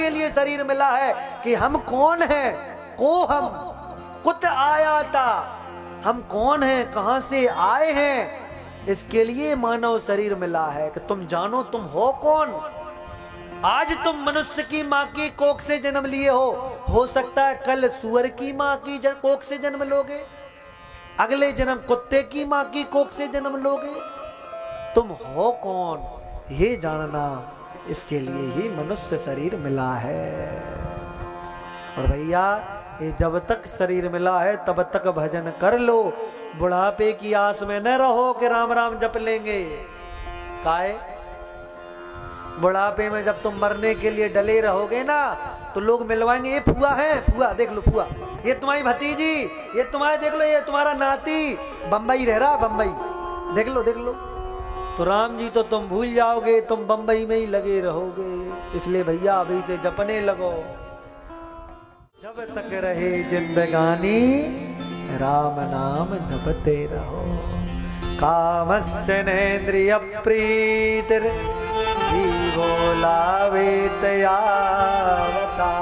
के लिए शरीर मिला है कि हम कौन हैं, को हम कुत आया था, हम कौन हैं, कहां से आए हैं, इसके लिए मानव शरीर मिला है कि तुम जानो तुम हो कौन। आज तुम मनुष्य की माँ की कोख से जन्म लिए हो सकता है कल सुअर की माँ की कोख से जन्म लोगे, अगले जन्म कुत्ते की माँ की कोख से जन्म लोगे। तुम हो कौन ये जानना, इसके लिए ही मनुष्य शरीर मिला है। और भैया ये जब तक शरीर मिला है तब तक भजन कर लो, बुढ़ापे की आस में न रहो कि राम राम जप लेंगे। काहे बुढ़ापे में जब तुम मरने के लिए डले रहोगे ना तो लोग मिलवाएंगे, ये फुआ है, फुआ देख लो, फुआ ये तुम्हारी भतीजी, ये तुम्हारे देख लो, ये तुम्हारा नाती बंबई रह रहा, बंबई देख लो देख लो। तो राम जी तो तुम भूल जाओगे, तुम बंबई में ही लगे रहोगे। इसलिए भैया अभी से जपने लगो, जब तक रहे जिंदगानी राम नाम जपते रहो। कामस्य नेन्द्रिय प्रीतिर जीवो लावेत यावता।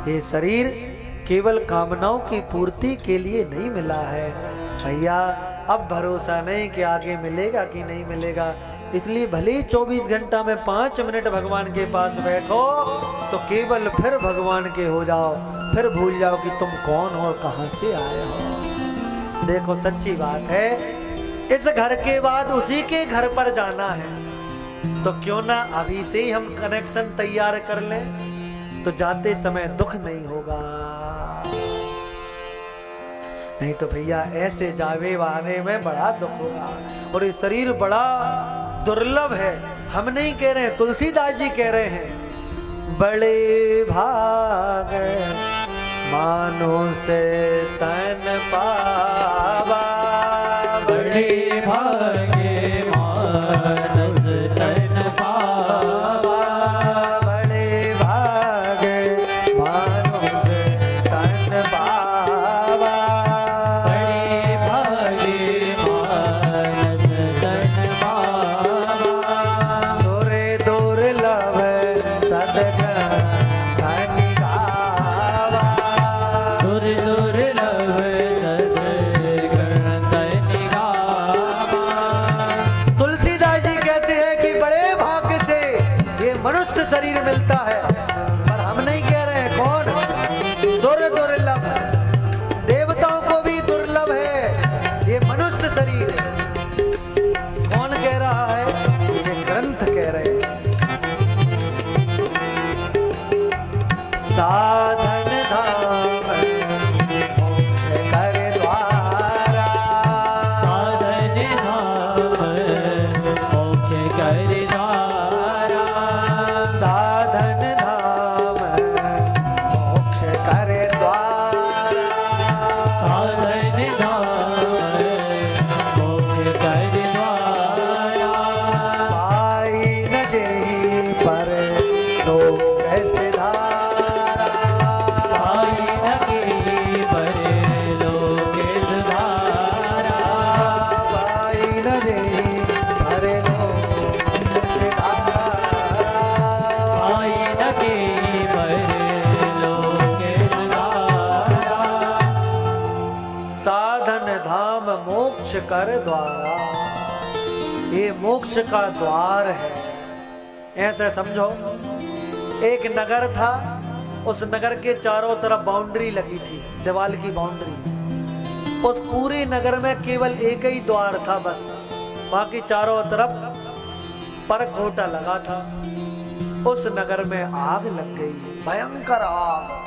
ये शरीर केवल कामनाओं की पूर्ति के लिए नहीं मिला है भैया। अब भरोसा नहीं कि आगे मिलेगा कि नहीं मिलेगा, इसलिए भले ही 24 घंटा में 5 मिनट भगवान के पास बैठो तो केवल फिर भगवान के हो जाओ, फिर भूल जाओ कि तुम कौन हो और कहां से आए हो। देखो सच्ची बात है, इस घर के बाद उसी के घर पर जाना है, तो क्यों ना अभी से ही हम कनेक्शन तैयार कर लें, तो जाते समय दुख नहीं होगा। नहीं तो भैया ऐसे जावे वाने में बड़ा दुख होगा। और ये शरीर बड़ा दुर्लभ है, हम नहीं कह रहे हैं, तुलसीदास जी कह रहे हैं, बड़े भाग मानो से तन पावा, बड़े भागे मानस तन पावा, बड़े भाग मानो से तन पावा, बड़े भागे मानस तन पावा, तोरे दुर्लभ सदगन धन गावा, सुर दुर्लभ सदगन धन गावा। तुलसीदास जी कहते हैं कि बड़े भाग्य से ये मनुष्य शरीर मिलता है, पर हम नहीं कह रहे हैं कौन दुर्लभ, देवताओं को भी दुर्लभ है ये मनुष्य शरीर। कौन कह रहा है? ये ग्रंथ कह रहे हैं। साधन धाम मोक्ष कर द्वारा, साधन धाम मोक्ष कर द्वारा, साधन धाम मोक्ष कर द्वारा, साधन धाम मोक्ष कर द्वारा, पाई न जेहि पर लोक सिधारा, पाई न केहि पर लोक द्वारा, पाई न जेहि पर लोक सिधारा, पाई न केहि पर लोक द्वारा। साधन धाम मोक्ष कर द्वारा, ये मोक्ष का द्वार है। ऐसे समझो, एक नगर था, उस नगर के चारों तरफ बाउंड्री लगी थी, दीवार की बाउंड्री। उस पूरे नगर में केवल एक ही द्वार था बस, बाकी चारों तरफ परखोटा लगा था। उस नगर में आग लग गई, भयंकर आग।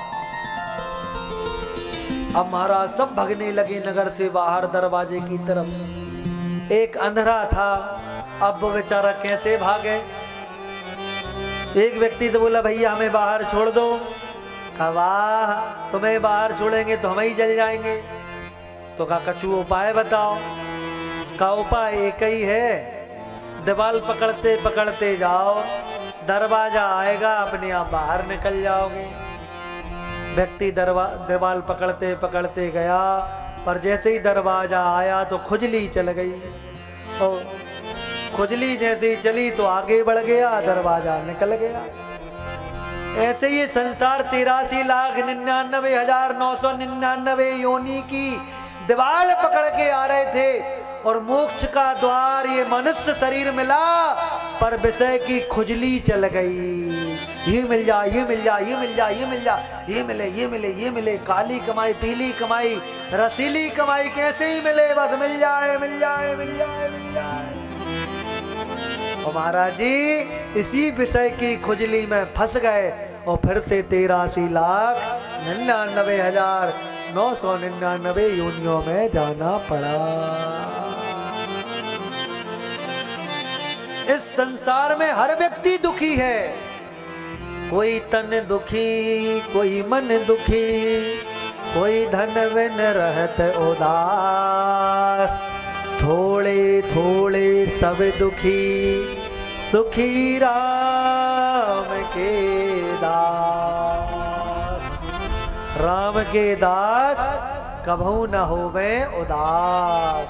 अब महाराज सब भगने लगे नगर से बाहर दरवाजे की तरफ। एक अंधेरा था, अब वो बेचारा कैसे भागे। एक व्यक्ति तो बोला भैया हमें बाहर छोड़ दो। कहा वाह, तुम्हें बाहर छोड़ेंगे तो हम ही जल जाएंगे। तो कहा कछु उपाय बताओ। का उपाय एक ही है, दीवार पकड़ते पकड़ते जाओ, दरवाजा आएगा अपने आप बाहर निकल जाओगे। व्यक्ति दीवार पकड़ते पकड़ते गया, पर जैसे ही दरवाजा आया तो खुजली चल गई और खुजली जैसी चली तो आगे बढ़ गया, दरवाजा निकल गया। ऐसे ये संसार 83,99,999 योनि की दीवार पकड़ के आ रहे थे और मोक्ष का द्वार ये मनुष्य शरीर मिला, पर विषय की खुजली चल गई। ये मिल जा, ये मिल जा, ये मिल जा, ये मिल जा, ये मिले, ये मिले, ये मिले, काली कमाई, पीली कमाई, रसीली कमाई कैसे ही मिले, बस मिल जाए, मिल जाए, मिल जाए, मिल जाए। और महाराज जी इसी विषय की खुजली में फंस गए और फिर से 83,99,999 योनियों में जाना पड़ा। इस संसार में हर व्यक्ति दुखी है, कोई तन दुखी, कोई मन दुखी, कोई धन बिन रहत उदास, थोड़े थोड़े सब दुखी, सुखी राम के दास। राम के दास कभू न होवे उदास।